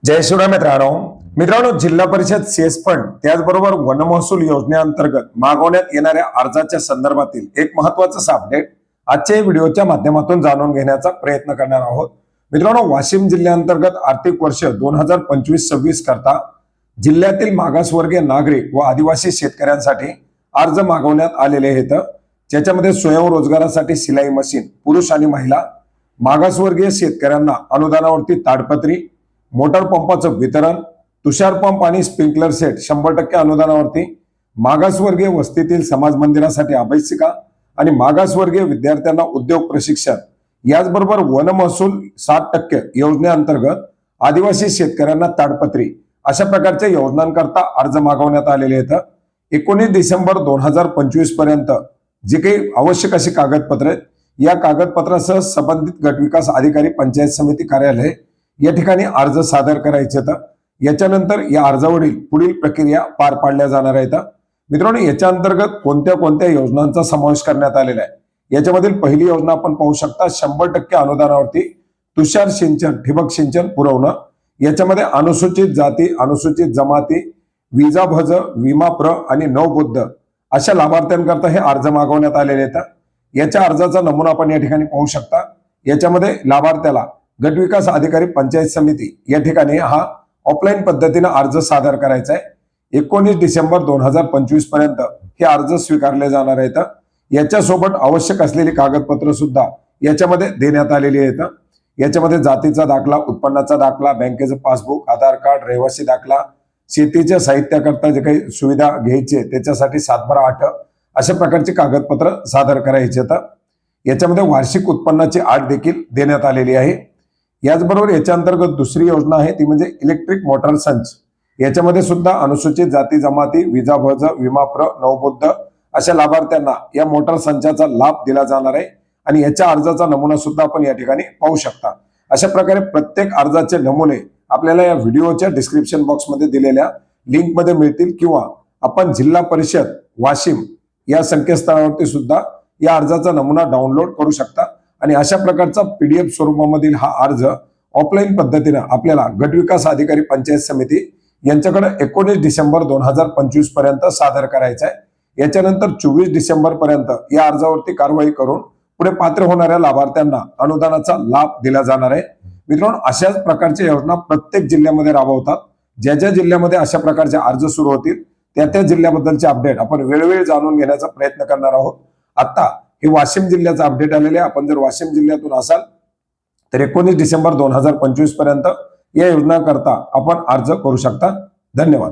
जय शिवराय मित्रांनो, जिल्हा परिषद सीएस फंड त्याचबरोबर वन महसूल योजनेअंतर्गत मागवण्यात येणाऱ्या अर्जाच्या संदर्भातील एक महत्त्वाचं अपडेट आजच्या व्हिडिओच्या माध्यमातून जाणून घेण्याचा प्रयत्न करणार आहोत। मित्रांनो, वाशिम जिल्ह्याअंतर्गत आर्थिक वर्ष 2025-26 करता जिल्ह्यातील मागासवर्गीय नागरिक व आदिवासी शेतकऱ्यांसाठी अर्ज मागवण्यात आलेले आहेत, ज्याच्यामध्ये स्वयंरोजगारासाठी सिलाई मशीन पुरुष आणि महिला, मागासवर्गीय शेतकऱ्यांना अनुदानावरती ताडपत्री, मोटार पंपाचं वितरण, तुषार पंप आणि स्प्रिंकलर सेट 100% अनुदानावरती, मागासवर्गीय वस्तीतील समाज मंदिरासाठी अभ्यासिका आणि मागासवर्गीय विद्यार्थ्यांना उद्योग प्रशिक्षण, याचबरोबर वन महसूल 60% योजनेअंतर्गत आदिवासी शेतकऱ्यांना ताडपत्री अशा प्रकारच्या योजनांकरता अर्ज मागवण्यात आलेले आहेत। 19 डिसेंबर 2025 पर्यंत जे काही आवश्यक अशी कागदपत्रे आहेत, या कागदपत्रासह संबंधित गटविकास अधिकारी पंचायत समिती कार्यालय या ठिकाणी अर्ज सादर करायचे आहेत। याच्यानंतर या अर्जावरील पुढील प्रक्रिया पार पाडल्या जाणार आहेत। मित्रांनो, याच्या अंतर्गत कोणत्या कोणत्या योजनांचा समावेश करण्यात आलेला आहे, याच्यामधील पहिली योजना आपण पाहू शकता 100% अनुदानावरती तुषार सिंचन ठिबक सिंचन पुरवणं। याच्यामध्ये अनुसूचित जाती, अनुसूचित जमाती, विजाभज, विमाप्र आणि नवबुद्ध अशा लाभार्थ्यांकरता हे अर्ज मागवण्यात आलेले आहेत। याच्या अर्जाचा नमुना आपण या ठिकाणी पाहू शकता। याच्यामध्ये लाभार्थ्याला गटविकास अधिकारी पंचायत समिती या ठिकाणी हा ऑफलाईन पद्धतीने अर्ज सादर करायचा आहे। 19 डिसेंबर 2025 पर्यंत हे अर्ज स्वीकारले जाणार आहेत। याच्यासोबत आवश्यक असलेली कागदपत्र सुद्धा याच्यामध्ये देण्यात आलेली आहेत। याच्यामध्ये जातीचा दाखला, उत्पन्नाचा दाखला, बँकेचं पासबुक, आधार कार्ड, रहिवासी दाखला, शेतीच्या साहित्याकरता जे काही सुविधा घ्यायची त्याच्यासाठी 7/8 अशा प्रकारचे कागदपत्र सादर करायचे आहेत। याच्यामध्ये वार्षिक उत्पन्नाची अट देखील देण्यात आलेली आहे। याचबरोबर याच्या अंतर्गत दुसरी योजना आहे ती म्हणजे इलेक्ट्रिक मोटार संच। याच्यामध्ये सुद्धा अनुसूचित जाती जमाती, विजाभज, विमाप्र, नवबुद्ध अशा लाभार्थ्यांना या मोटार संचाचा लाभ दिला जाणार आहे आणि याच्या अर्जाचा नमुना सुद्धा आपण या ठिकाणी पाहू शकता। अशा प्रकारे प्रत्येक अर्जाचे नमुने आपल्याला या व्हिडिओच्या डिस्क्रिप्शन बॉक्समध्ये दिलेल्या लिंक मध्ये मिळतील किंवा आपण जिल्हा परिषद वाशिम या संकेतस्थळावरती सुद्धा या अर्जाचा नमुना डाउनलोड करू शकता आणि अशा प्रकारचा PDF स्वरूपामधील हा अर्ज ऑफलाईन पद्धतीने आपल्याला गटविकास अधिकारी पंचायत समिती यांच्याकडे 19 डिसेंबर 2025 पर्यंत सादर करायचा आहे। याच्यानंतर 24 डिसेंबर पर्यंत या अर्जावरती कारवाई करून पुढे पात्र होणाऱ्या लाभार्थ्यांना अनुदानाचा लाभ दिला जाणार आहे। मित्रांनो, अशाच प्रकारच्या योजना प्रत्येक जिल्ह्यामध्ये राबवतात। ज्या ज्या जिल्ह्यामध्ये अशा प्रकारचे अर्ज सुरू होतील त्या जिल्ह्याबद्दलचे अपडेट आपण वेळोवेळी जाणून घेण्याचा प्रयत्न करणार आहोत। आता हे वाशिम जिल्ह्याचा अपडेट आलेले आहे। आपण जर वाशिम जिल्ह्यातून असाल तर 19 डिसेंबर 2025 पर्यंत या योजनाकरता आपण अर्ज करू शकता। धन्यवाद।